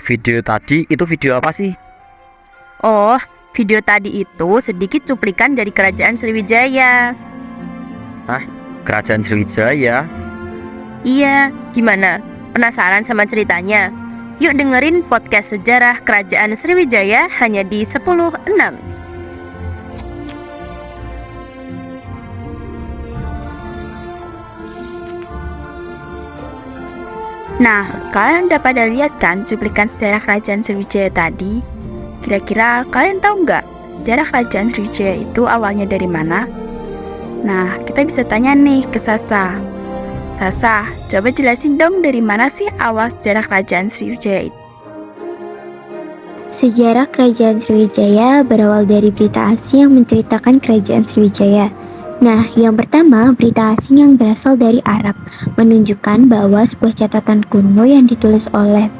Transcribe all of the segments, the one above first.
Video tadi itu video apa sih? Oh, video tadi itu sedikit cuplikan dari Kerajaan Sriwijaya. Hah? Kerajaan Sriwijaya? Iya, gimana? Penasaran sama ceritanya? Yuk dengerin podcast sejarah Kerajaan Sriwijaya hanya di 10.6. Nah, kalian udah pada lihat kan cuplikan sejarah Kerajaan Sriwijaya tadi? Kira-kira kalian tahu nggak sejarah Kerajaan Sriwijaya itu awalnya dari mana? Nah, kita bisa tanya nih ke Sasa. Sasa, coba jelasin dong dari mana sih awal sejarah Kerajaan Sriwijaya itu? Sejarah Kerajaan Sriwijaya berawal dari berita asing yang menceritakan Kerajaan Sriwijaya. Nah, yang pertama, berita asing yang berasal dari Arab menunjukkan bahwa sebuah catatan kuno yang ditulis oleh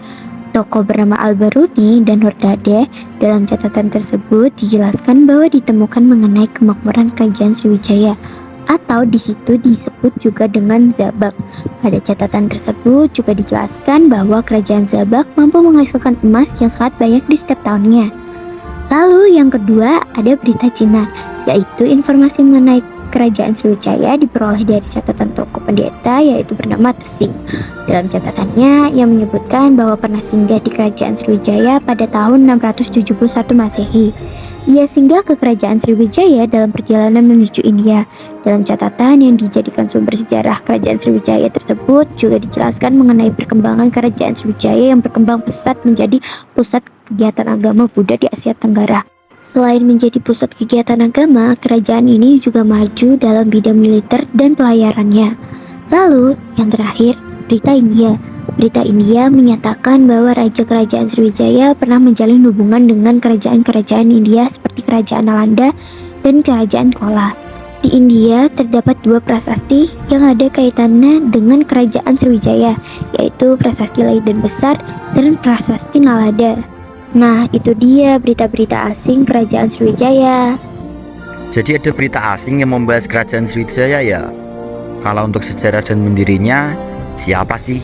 tokoh bernama Al-Biruni dan Hordadeh. Dalam catatan tersebut dijelaskan bahwa ditemukan mengenai kemakmuran Kerajaan Sriwijaya, atau di situ disebut juga dengan Zabak. Pada catatan tersebut juga dijelaskan bahwa Kerajaan Zabak mampu menghasilkan emas yang sangat banyak di setiap tahunnya. Lalu yang kedua ada berita Cina, yaitu informasi mengenai Kerajaan Sriwijaya diperoleh dari catatan tokoh pendeta yaitu bernama Tesing. Dalam catatannya, ia menyebutkan bahwa pernah singgah di Kerajaan Sriwijaya pada tahun 671 Masehi. Ia singgah ke Kerajaan Sriwijaya dalam perjalanan menuju India. Dalam catatan yang dijadikan sumber sejarah Kerajaan Sriwijaya tersebut juga dijelaskan mengenai perkembangan Kerajaan Sriwijaya yang berkembang pesat menjadi pusat kegiatan agama Buddha di Asia Tenggara. Selain menjadi pusat kegiatan agama, kerajaan ini juga maju dalam bidang militer dan pelayarannya. Lalu, yang terakhir, berita India. Berita India menyatakan bahwa Raja Kerajaan Sriwijaya pernah menjalin hubungan dengan kerajaan-kerajaan India seperti Kerajaan Nalanda dan Kerajaan Kola. Di India terdapat dua prasasti yang ada kaitannya dengan Kerajaan Sriwijaya, yaitu Prasasti Leiden Besar dan Prasasti Nalanda. Nah, itu dia berita-berita asing Kerajaan Sriwijaya. Jadi ada berita asing yang membahas Kerajaan Sriwijaya ya? Kalau untuk sejarah dan pendirinya, siapa sih?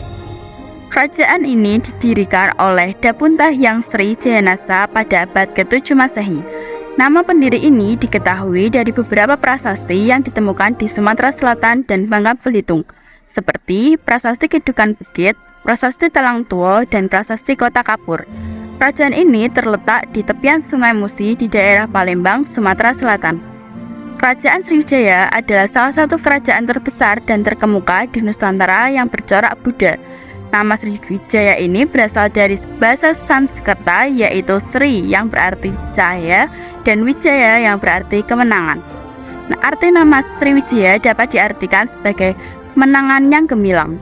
Kerajaan ini didirikan oleh Dapunta Hyang Sri Jayanasa pada abad ke-7 Masehi. Nama pendiri ini diketahui dari beberapa prasasti yang ditemukan di Sumatera Selatan dan Bangka Belitung, seperti Prasasti Kedukan Bukit, Prasasti Talang Tuo, dan Prasasti Kota Kapur. Kerajaan ini terletak di tepian Sungai Musi di daerah Palembang, Sumatera Selatan. Kerajaan Sriwijaya adalah salah satu kerajaan terbesar dan terkemuka di Nusantara yang bercorak Buddha. Nama Sriwijaya ini berasal dari bahasa Sanskerta yaitu Sri yang berarti cahaya dan Wijaya yang berarti kemenangan. Nah, arti nama Sriwijaya dapat diartikan sebagai kemenangan yang gemilang.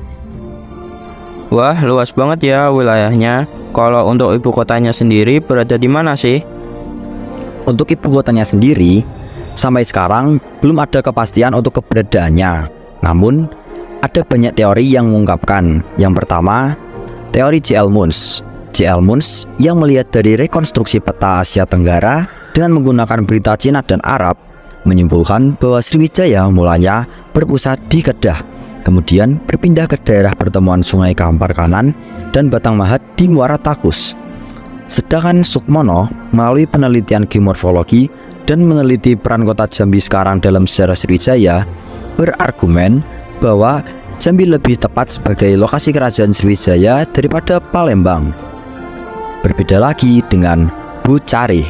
Wah, luas banget ya wilayahnya. Kalau untuk ibu kotanya sendiri berada di mana sih? Untuk ibu kotanya sendiri, sampai sekarang belum ada kepastian untuk keberadaannya. Namun, ada banyak teori yang mengungkapkan. Yang pertama, teori J.L. Muns. J.L. Muns yang melihat dari rekonstruksi peta Asia Tenggara dengan menggunakan berita Cina dan Arab, menyimpulkan bahwa Sriwijaya mulanya berpusat di Kedah, kemudian berpindah ke daerah pertemuan Sungai Kampar Kanan dan Batang Mahat di Muara Takus. Sedangkan Sukmono melalui penelitian geomorfologi dan meneliti peran kota Jambi sekarang dalam sejarah Sriwijaya berargumen bahwa Jambi lebih tepat sebagai lokasi kerajaan Sriwijaya daripada Palembang. Berbeda lagi dengan Bu Carih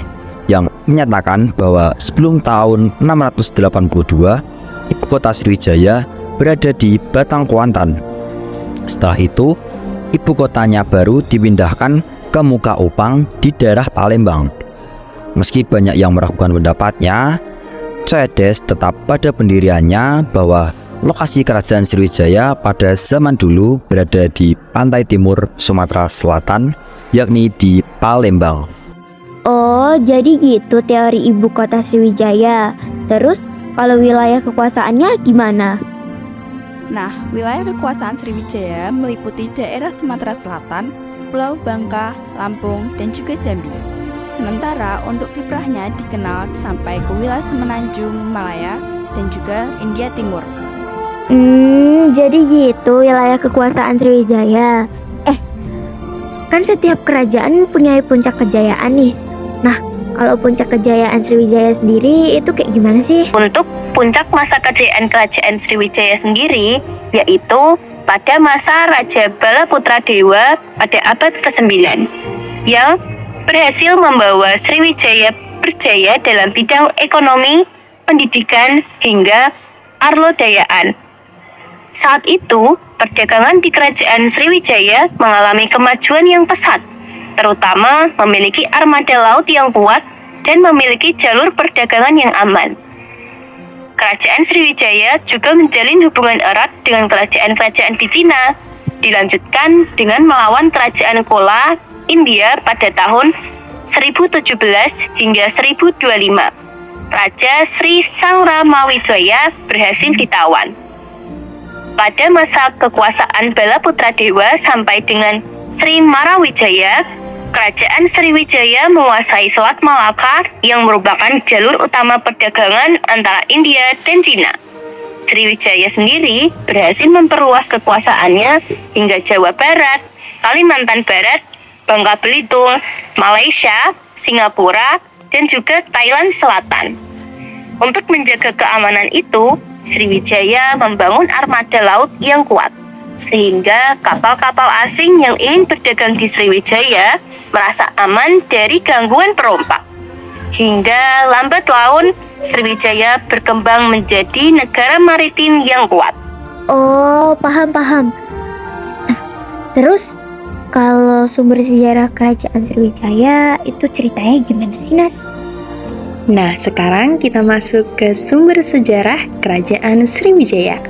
yang menyatakan bahwa sebelum tahun 682 ibu kota Sriwijaya berada di Batang Kuantan. Setelah itu, ibu kotanya baru dipindahkan ke Muka Upang di daerah Palembang. Meski banyak yang meragukan pendapatnya, Coedes tetap pada pendiriannya bahwa lokasi kerajaan Sriwijaya pada zaman dulu berada di pantai timur Sumatera Selatan, yakni di Palembang. Oh, jadi gitu teori ibu kota Sriwijaya. Terus, kalau wilayah kekuasaannya gimana? Nah, wilayah kekuasaan Sriwijaya meliputi daerah Sumatera Selatan, Pulau Bangka, Lampung, dan juga Jambi. Sementara untuk kiprahnya dikenal sampai ke wilayah Semenanjung, Malaya, dan juga India Timur. Jadi gitu wilayah kekuasaan Sriwijaya. Kan setiap kerajaan punya puncak kejayaan nih. Nah, kalau puncak kejayaan Sriwijaya sendiri itu kayak gimana sih? Untuk puncak masa kejayaan Kerajaan Sriwijaya sendiri, yaitu pada masa Raja Balaputra Dewa pada abad ke-9, yang berhasil membawa Sriwijaya berjaya dalam bidang ekonomi, pendidikan, hingga arlodayaan. Saat itu, perdagangan di Kerajaan Sriwijaya mengalami kemajuan yang pesat, terutama memiliki armada laut yang kuat dan memiliki jalur perdagangan yang aman. Kerajaan Sriwijaya juga menjalin hubungan erat dengan kerajaan-kerajaan di Cina, dilanjutkan dengan melawan Kerajaan Chola, India pada tahun 1017 hingga 1025. Raja Sri Sanggramawijaya berhasil ditawan. Pada masa kekuasaan Balaputra Dewa sampai dengan Sri Marawijaya, Kerajaan Sriwijaya menguasai Selat Malaka yang merupakan jalur utama perdagangan antara India dan Cina. Sriwijaya sendiri berhasil memperluas kekuasaannya hingga Jawa Barat, Kalimantan Barat, Bangka Belitung, Malaysia, Singapura, dan juga Thailand Selatan. Untuk menjaga keamanan itu, Sriwijaya membangun armada laut yang kuat, sehingga kapal-kapal asing yang ingin berdagang di Sriwijaya merasa aman dari gangguan perompak. Hingga lambat laun, Sriwijaya berkembang menjadi negara maritim yang kuat. Oh, paham. Terus, kalau sumber sejarah Kerajaan Sriwijaya itu ceritanya gimana sih, Nas? Nah, sekarang kita masuk ke sumber sejarah Kerajaan Sriwijaya.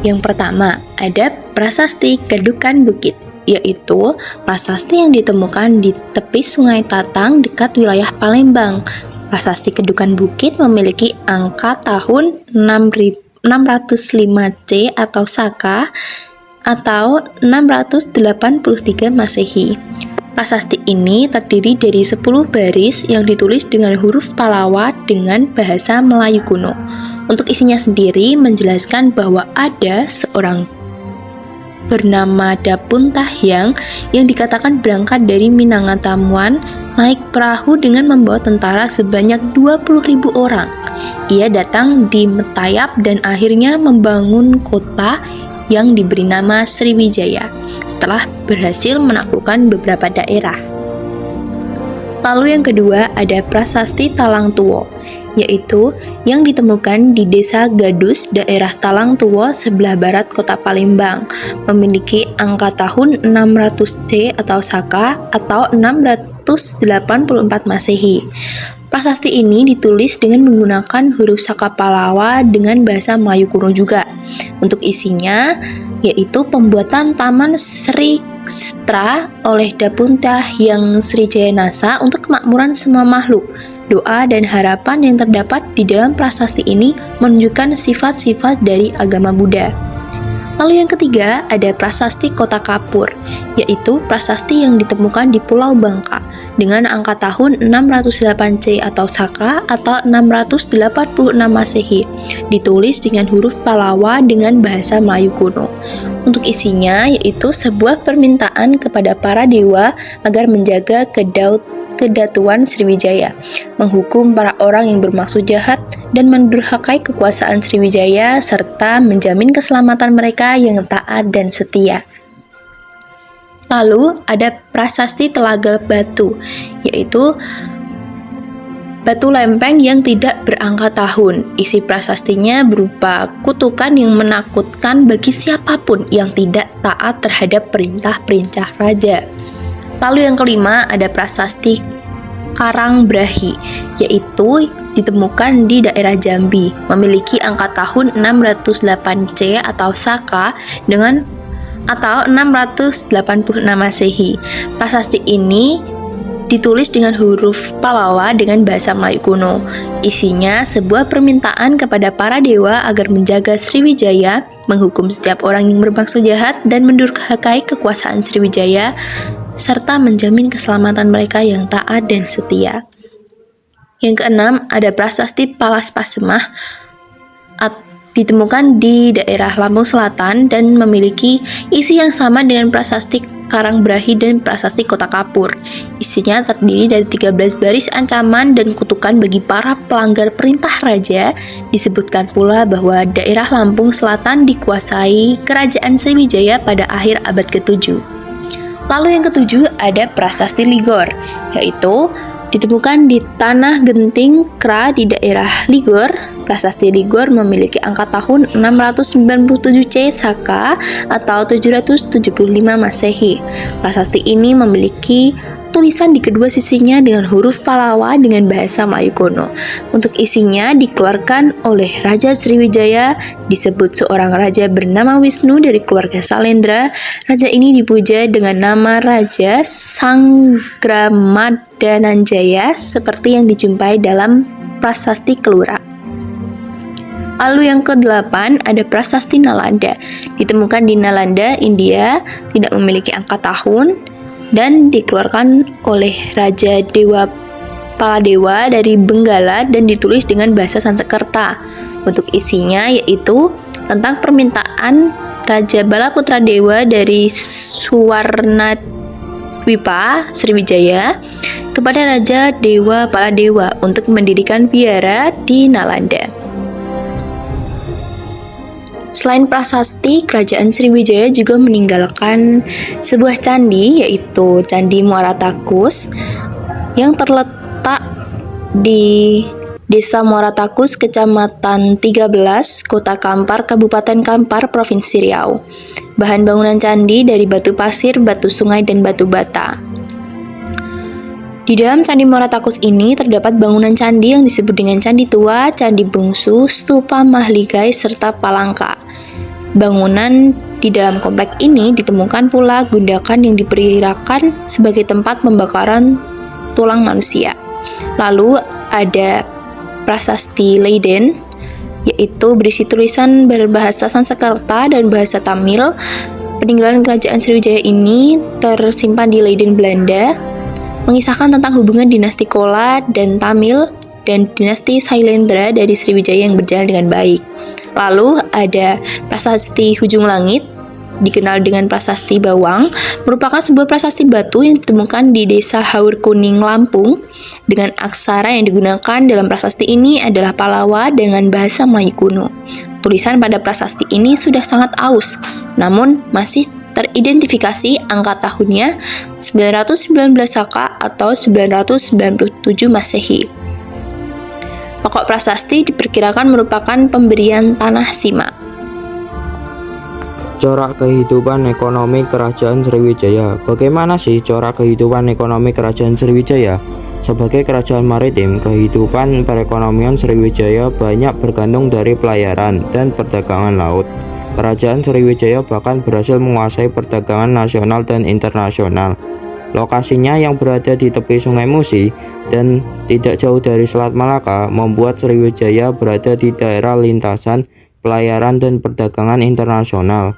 Yang pertama, ada Prasasti Kedukan Bukit, yaitu prasasti yang ditemukan di tepi Sungai Tatang dekat wilayah Palembang. Prasasti Kedukan Bukit memiliki angka tahun 605C atau Saka atau 683 Masehi. Prasasti ini terdiri dari 10 baris yang ditulis dengan huruf Palawa dengan bahasa Melayu kuno. Untuk isinya sendiri menjelaskan bahwa ada seorang bernama Dapun Tahyang yang dikatakan berangkat dari Minangkabau naik perahu dengan membawa tentara sebanyak 20.000 orang. Ia datang di Metayap dan akhirnya membangun kota yang diberi nama Sriwijaya setelah berhasil menaklukkan beberapa daerah. Lalu yang kedua ada Prasasti Talang Tuwo, yaitu yang ditemukan di Desa Gadus, daerah Talang Tuwo sebelah barat kota Palembang, memiliki angka tahun 600C atau Saka atau 684 Masehi. Prasasti ini ditulis dengan menggunakan huruf Saka Palawa dengan bahasa Melayu kuno juga. Untuk isinya yaitu pembuatan Taman Sri Kstra oleh Dapun Tahyang Srijaya Nasa untuk kemakmuran semua makhluk. Doa dan harapan yang terdapat di dalam prasasti ini menunjukkan sifat-sifat dari agama Buddha. Lalu yang ketiga ada Prasasti Kota Kapur, yaitu prasasti yang ditemukan di Pulau Bangka dengan angka tahun 608C atau Saka atau 686 Masehi, ditulis dengan huruf Palawa dengan bahasa Melayu kuno. Untuk isinya yaitu sebuah permintaan kepada para dewa agar menjaga kedatuan Sriwijaya, menghukum para orang yang bermaksud jahat dan mendurhakai kekuasaan Sriwijaya serta menjamin keselamatan mereka yang taat dan setia. Lalu ada Prasasti Telaga Batu, yaitu batu lempeng yang tidak berangka tahun. Isi prasastinya berupa kutukan yang menakutkan bagi siapapun yang tidak taat terhadap perintah-perintah raja. Lalu yang kelima ada Prasasti Karangbrahi, yaitu ditemukan di daerah Jambi, memiliki angka tahun 608C atau Saka dengan atau 686 Masehi. Prasasti ini ditulis dengan huruf Palawa dengan bahasa Melayu kuno. Isinya sebuah permintaan kepada para dewa agar menjaga Sriwijaya, menghukum setiap orang yang bermaksud jahat dan mendurhakai kekuasaan Sriwijaya, serta menjamin keselamatan mereka yang taat dan setia. Yang keenam ada Prasasti Palas Pasemah, ditemukan di daerah Lampung Selatan dan memiliki isi yang sama dengan Prasasti Karangbrahi dan Prasasti Kota Kapur. Isinya terdiri dari 13 baris ancaman dan kutukan bagi para pelanggar perintah raja. Disebutkan pula bahwa daerah Lampung Selatan dikuasai Kerajaan Sriwijaya pada akhir abad ke-7. Lalu yang ketujuh ada Prasasti Ligor, yaitu ditemukan di Tanah Genting Kra di daerah Ligor. Prasasti Ligor memiliki angka tahun 697 C Saka atau 775 Masehi. Prasasti ini memiliki tulisan di kedua sisinya dengan huruf Palawa dengan bahasa Melayu kuno. Untuk isinya dikeluarkan oleh Raja Sriwijaya, disebut seorang raja bernama Wisnu dari keluarga Salendra. Raja ini dipuja dengan nama Raja Sanggramadananjaya seperti yang dijumpai dalam Prasasti Kelura. Lalu yang ke-8 ada Prasasti Nalanda. Ditemukan di Nalanda, India, tidak memiliki angka tahun dan dikeluarkan oleh Raja Dewa Paladewa dari Benggala dan ditulis dengan bahasa Sanskerta. Untuk isinya yaitu tentang permintaan Raja Balaputra Dewa dari Suwarnadwipa Sriwijaya kepada Raja Dewa Paladewa untuk mendirikan biara di Nalanda. Selain prasasti, Kerajaan Sriwijaya juga meninggalkan sebuah candi, yaitu Candi Muara Takus, yang terletak di Desa Muara Takus, Kecamatan 13, Kota Kampar, Kabupaten Kampar, Provinsi Riau. Bahan bangunan candi dari batu pasir, batu sungai, dan batu bata. Di dalam Candi Muara Takus ini terdapat bangunan candi yang disebut dengan Candi Tua, Candi Bungsu, Stupa Mahligai, serta Palangka. Bangunan di dalam komplek ini ditemukan pula gundakan yang diperkirakan sebagai tempat pembakaran tulang manusia. Lalu ada Prasasti Leiden, yaitu berisi tulisan berbahasa Sanskerta dan bahasa Tamil. Peninggalan Kerajaan Sriwijaya ini tersimpan di Leiden, Belanda, mengisahkan tentang hubungan dinasti Kola dan Tamil dan dinasti Sailendra dari Sriwijaya yang berjalan dengan baik. Lalu ada Prasasti Hujung Langit, dikenal dengan Prasasti Bawang, merupakan sebuah prasasti batu yang ditemukan di Desa Haur Kuning, Lampung. Dengan aksara yang digunakan dalam prasasti ini adalah Palawa dengan bahasa Melayu kuno. Tulisan pada prasasti ini sudah sangat aus, namun masih teridentifikasi angka tahunnya 919 Saka atau 997 Masehi. Pokok prasasti diperkirakan merupakan pemberian tanah Sima. Corak kehidupan ekonomi Kerajaan Sriwijaya. Bagaimana sih corak kehidupan ekonomi Kerajaan Sriwijaya? Sebagai kerajaan maritim, kehidupan perekonomian Sriwijaya banyak bergantung dari pelayaran dan perdagangan laut. Kerajaan Sriwijaya bahkan berhasil menguasai perdagangan nasional dan internasional. Lokasinya yang berada di tepi Sungai Musi dan tidak jauh dari Selat Malaka membuat Sriwijaya berada di daerah lintasan pelayaran dan perdagangan internasional.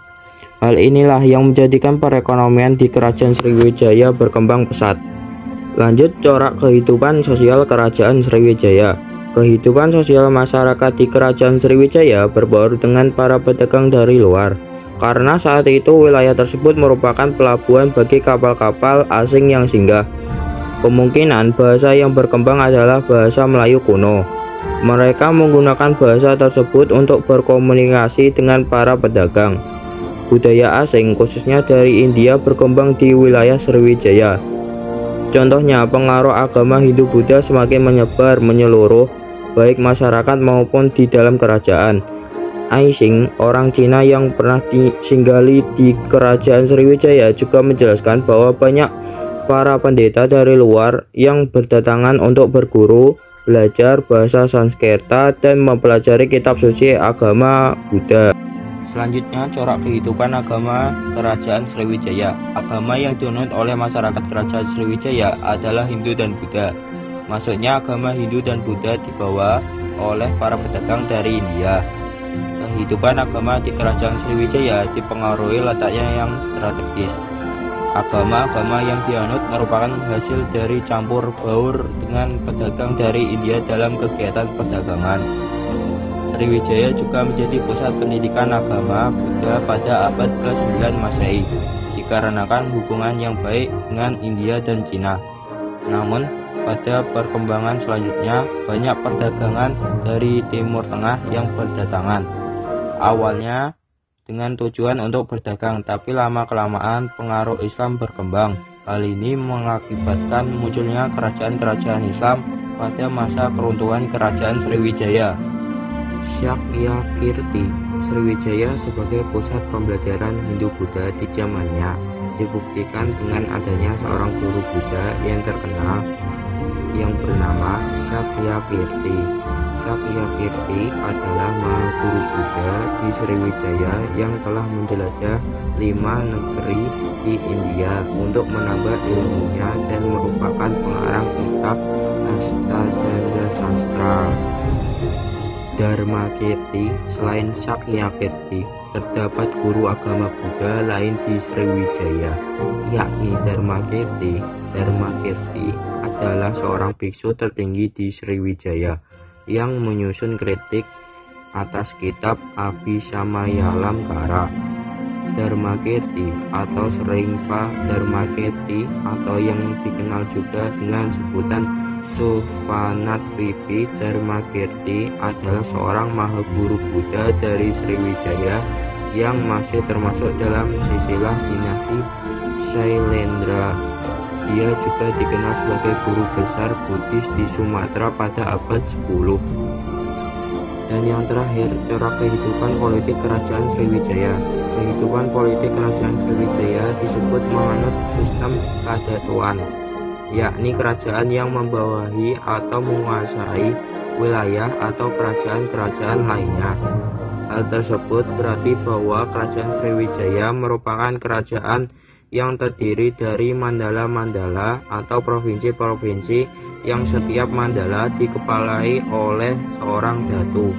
Hal inilah yang menjadikan perekonomian di Kerajaan Sriwijaya berkembang pesat. Lanjut corak kehidupan sosial Kerajaan Sriwijaya. Kehidupan sosial masyarakat di Kerajaan Sriwijaya berbaur dengan para pedagang dari luar, karena saat itu wilayah tersebut merupakan pelabuhan bagi kapal-kapal asing yang singgah. Kemungkinan bahasa yang berkembang adalah bahasa Melayu kuno. Mereka menggunakan bahasa tersebut untuk berkomunikasi dengan para pedagang. Budaya asing khususnya dari India berkembang di wilayah Sriwijaya. Contohnya, pengaruh agama Hindu-Buddha semakin menyebar menyeluruh, baik masyarakat maupun di dalam kerajaan. Aising, orang Cina yang pernah disinggali di Kerajaan Sriwijaya, juga menjelaskan bahwa banyak para pendeta dari luar yang berdatangan untuk berguru, belajar bahasa Sanskerta, dan mempelajari kitab suci agama Buddha. Selanjutnya, corak kehidupan agama Kerajaan Sriwijaya. Agama yang dianut oleh masyarakat Kerajaan Sriwijaya adalah Hindu dan Buddha. Maksudnya agama Hindu dan Buddha dibawa oleh para pedagang dari India. Kehidupan agama di Kerajaan Sriwijaya dipengaruhi letaknya yang strategis. Agama-agama yang dianut merupakan hasil dari campur baur dengan pedagang dari India dalam kegiatan perdagangan. Sriwijaya juga menjadi pusat pendidikan agama Buddha pada abad ke-9 Masehi. dikarenakan hubungan yang baik dengan India dan Cina. Namun, pada perkembangan selanjutnya, banyak perdagangan dari Timur Tengah yang berdatangan. Awalnya dengan tujuan untuk berdagang, tapi lama-kelamaan pengaruh Islam berkembang. Hal ini mengakibatkan munculnya kerajaan-kerajaan Islam pada masa keruntuhan Kerajaan Sriwijaya. Sakyakirti Sriwijaya sebagai pusat pembelajaran Hindu-Buddha di zamannya dibuktikan dengan adanya seorang guru Buddha yang terkenal yang bernama Sakyakirti. Sakyakirti adalah mahaguru Buddha di Sriwijaya yang telah menjelajah 5 negeri di India untuk menambah ilmunya dan merupakan pengarang kitab Astadhara Sastra. Dharmakirti. Selain Sakyakirti, terdapat guru agama Buddha lain di Sriwijaya, yakni Dharmakirti. Dharmakirti adalah seorang biksu tertinggi di Sriwijaya yang menyusun kritik atas kitab Abhisamayalamkara. Dharmakirti atau sering Pak Dharmakirti atau yang dikenal juga dengan sebutan Suvanatvipi Dharmakirti adalah seorang mahaguru Buddha dari Sriwijaya yang masih termasuk dalam silsilah dinasti Shailendra. Dia juga dikenal sebagai guru besar Buddhis di Sumatera pada abad 10. Dan yang terakhir, corak kehidupan politik Kerajaan Sriwijaya. Kehidupan politik Kerajaan Sriwijaya disebut menganut sistem kadatuan, yakni kerajaan yang membawahi atau menguasai wilayah atau kerajaan-kerajaan lainnya. Hal tersebut berarti bahwa Kerajaan Sriwijaya merupakan kerajaan yang terdiri dari mandala-mandala atau provinsi-provinsi yang setiap mandala dikepalai oleh seorang datu.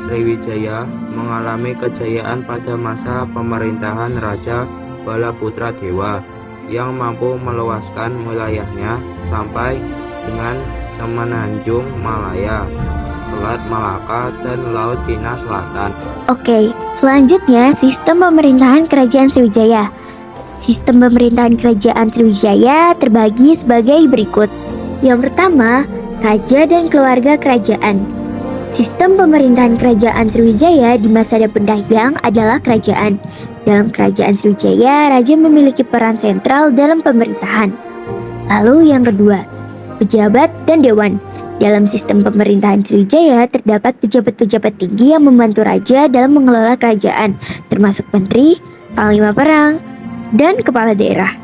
Sriwijaya mengalami kejayaan pada masa pemerintahan Raja Balaputra Dewa yang mampu meluaskan wilayahnya sampai dengan semenanjung Malaya, Selat Malaka, dan Laut Cina Selatan. Oke, selanjutnya sistem pemerintahan Kerajaan Sriwijaya. Sistem pemerintahan Kerajaan Sriwijaya terbagi sebagai berikut. Yang pertama, Raja dan Keluarga Kerajaan. Sistem pemerintahan Kerajaan Sriwijaya di masa Dapur Dahyang adalah kerajaan. Dalam Kerajaan Sriwijaya, Raja memiliki peran sentral dalam pemerintahan. Lalu yang kedua, pejabat dan dewan. Dalam sistem pemerintahan Sriwijaya terdapat pejabat-pejabat tinggi yang membantu Raja dalam mengelola kerajaan, termasuk menteri, panglima perang, dan kepala daerah.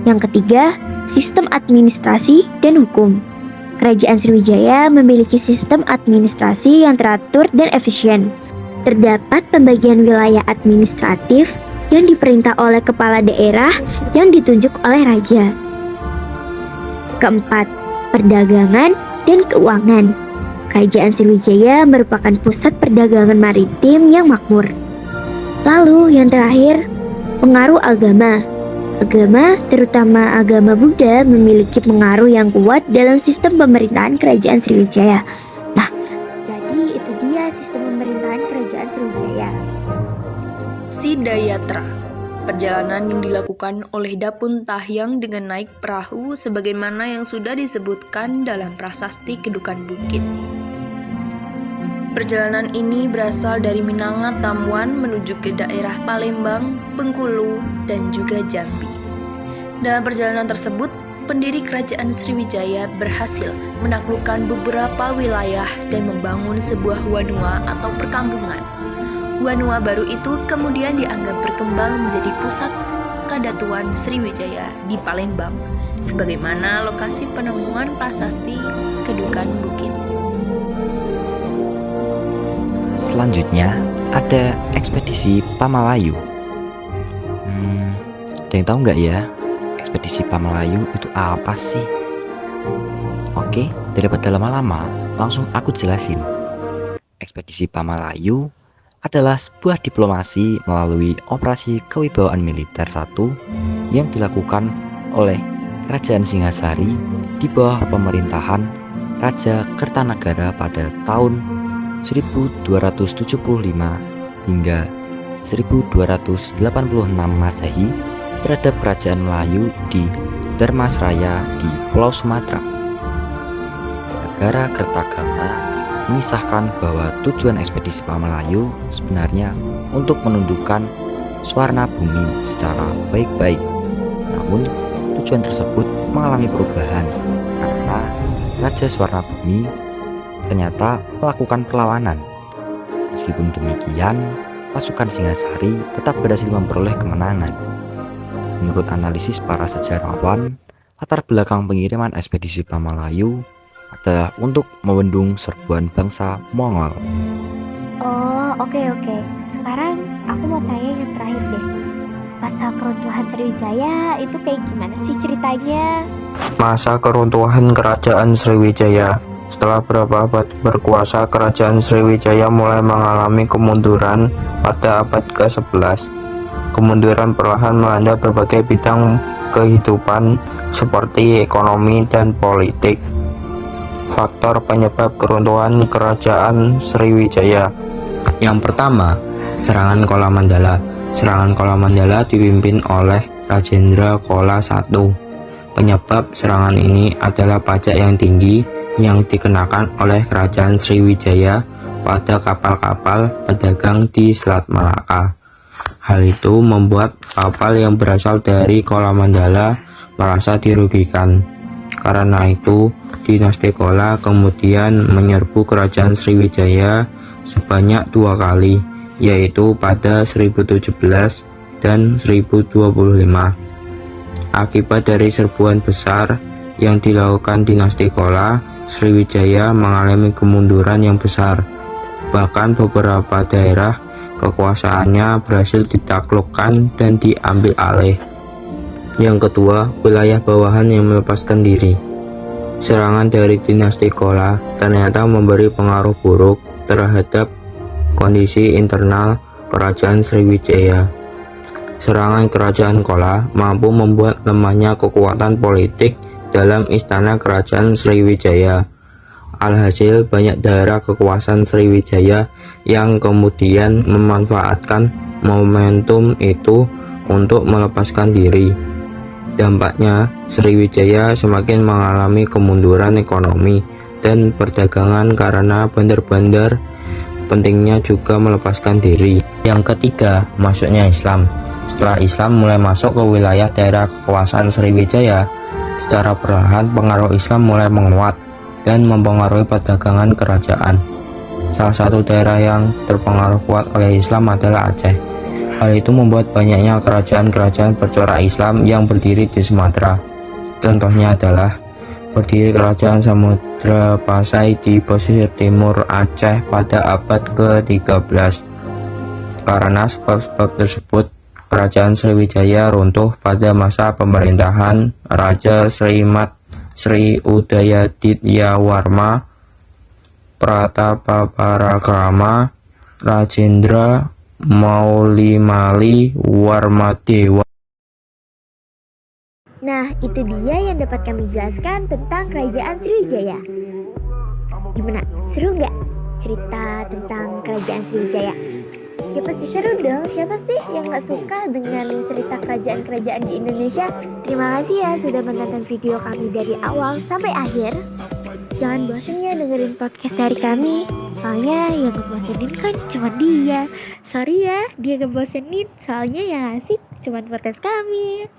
Yang ketiga, sistem administrasi dan hukum. Kerajaan Sriwijaya memiliki sistem administrasi yang teratur dan efisien. Terdapat pembagian wilayah administratif yang diperintah oleh kepala daerah yang ditunjuk oleh raja. Keempat, perdagangan dan keuangan. Kerajaan Sriwijaya merupakan pusat perdagangan maritim yang makmur. Lalu yang terakhir, pengaruh agama. Agama, terutama agama Buddha, memiliki pengaruh yang kuat dalam sistem pemerintahan Kerajaan Sriwijaya. Nah, jadi itu dia sistem pemerintahan Kerajaan Sriwijaya. Sidayatra, perjalanan yang dilakukan oleh Dapun Tahyang dengan naik perahu sebagaimana yang sudah disebutkan dalam prasasti Kedukan Bukit. Perjalanan ini berasal dari Minangat Tamuan menuju ke daerah Palembang, Bengkulu, dan juga Jambi. Dalam perjalanan tersebut, pendiri Kerajaan Sriwijaya berhasil menaklukkan beberapa wilayah dan membangun sebuah wanua atau perkampungan. Wanua baru itu kemudian dianggap berkembang menjadi pusat kadatuan Sriwijaya di Palembang, sebagaimana lokasi penemuan prasasti Kedukan Bukit. Selanjutnya ada ekspedisi Pamalayu. Ada yang tahu nggak ya? Ekspedisi Pamalayu itu apa sih? Oke, daripada lama-lama, langsung aku jelasin. Ekspedisi Pamalayu adalah sebuah diplomasi melalui operasi kewibawaan militer satu yang dilakukan oleh Kerajaan Singasari di bawah pemerintahan Raja Kertanagara pada tahun 1275 hingga 1286 Masehi terhadap kerajaan Melayu di Dharmasraya di Pulau Sumatera. Negara Kertagama mengisahkan bahwa tujuan ekspedisi Melayu sebenarnya untuk menundukkan Swarna Bumi secara baik-baik. Namun, tujuan tersebut mengalami perubahan karena Raja Swarna Bumi ternyata melakukan perlawanan. Meskipun demikian, pasukan Singasari tetap berhasil memperoleh kemenangan. Menurut analisis para sejarawan, latar belakang pengiriman ekspedisi Melayu adalah untuk membendung serbuan bangsa Mongol. Oh, oke. Sekarang aku mau tanya yang terakhir deh. Masa keruntuhan Sriwijaya itu kayak gimana sih ceritanya? Masa keruntuhan Kerajaan Sriwijaya. Setelah beberapa abad berkuasa, Kerajaan Sriwijaya mulai mengalami kemunduran pada abad ke-11. Kemunduran perlahan melanda berbagai bidang kehidupan seperti ekonomi dan politik. Faktor penyebab keruntuhan Kerajaan Sriwijaya. Yang pertama, serangan Kola Mandala. Serangan Kola Mandala dipimpin oleh Rajendra Kola I. Penyebab serangan ini adalah pajak yang tinggi yang dikenakan oleh Kerajaan Sriwijaya pada kapal-kapal pedagang di Selat Malaka. Hal itu membuat kapal yang berasal dari Kola Mandala merasa dirugikan. Karena itu, dinasti Kola kemudian menyerbu Kerajaan Sriwijaya sebanyak 2 kali, yaitu pada 1017 dan 1025. Akibat dari serbuan besar yang dilakukan dinasti Kola, Sriwijaya mengalami kemunduran yang besar. Bahkan beberapa daerah kekuasaannya berhasil ditaklukkan dan diambil alih. Yang kedua, wilayah bawahan yang melepaskan diri. Serangan dari dinasti Kola ternyata memberi pengaruh buruk terhadap kondisi internal Kerajaan Sriwijaya. Serangan Kerajaan Kola mampu membuat lemahnya kekuatan politik dalam istana Kerajaan Sriwijaya. Alhasil, banyak daerah kekuasaan Sriwijaya yang kemudian memanfaatkan momentum itu untuk melepaskan diri. Dampaknya, Sriwijaya semakin mengalami kemunduran ekonomi dan perdagangan karena bandar-bandar pentingnya juga melepaskan diri. Yang ketiga, masuknya Islam. Setelah Islam mulai masuk ke wilayah daerah kekuasaan Sriwijaya, secara perlahan pengaruh Islam mulai menguat dan mempengaruhi perdagangan kerajaan. Salah satu daerah yang terpengaruh kuat oleh Islam adalah Aceh. Hal itu membuat banyaknya kerajaan-kerajaan bercorak Islam yang berdiri di Sumatera. Contohnya adalah berdiri Kerajaan Samudra Pasai di pesisir timur Aceh pada abad ke-13. Karena sebab-sebab tersebut, Kerajaan Sriwijaya runtuh pada masa pemerintahan Raja Srimat Sri Udayadityawarma Pratapaparakrama Rajendra Maulimali Warmadewa. Nah, itu dia yang dapat kami jelaskan tentang Kerajaan Sriwijaya. Gimana? Seru nggak cerita tentang Kerajaan Sriwijaya? Ya pasti seru dong. Siapa sih yang nggak suka dengan cerita kerajaan-kerajaan di Indonesia? Terima kasih ya sudah menonton video kami dari awal sampai akhir. Jangan bosan ya dengerin podcast dari kami. Soalnya yang ngebosenin kan cuma dia. Sorry ya, dia ngebosenin. Soalnya yang asik cuma podcast kami.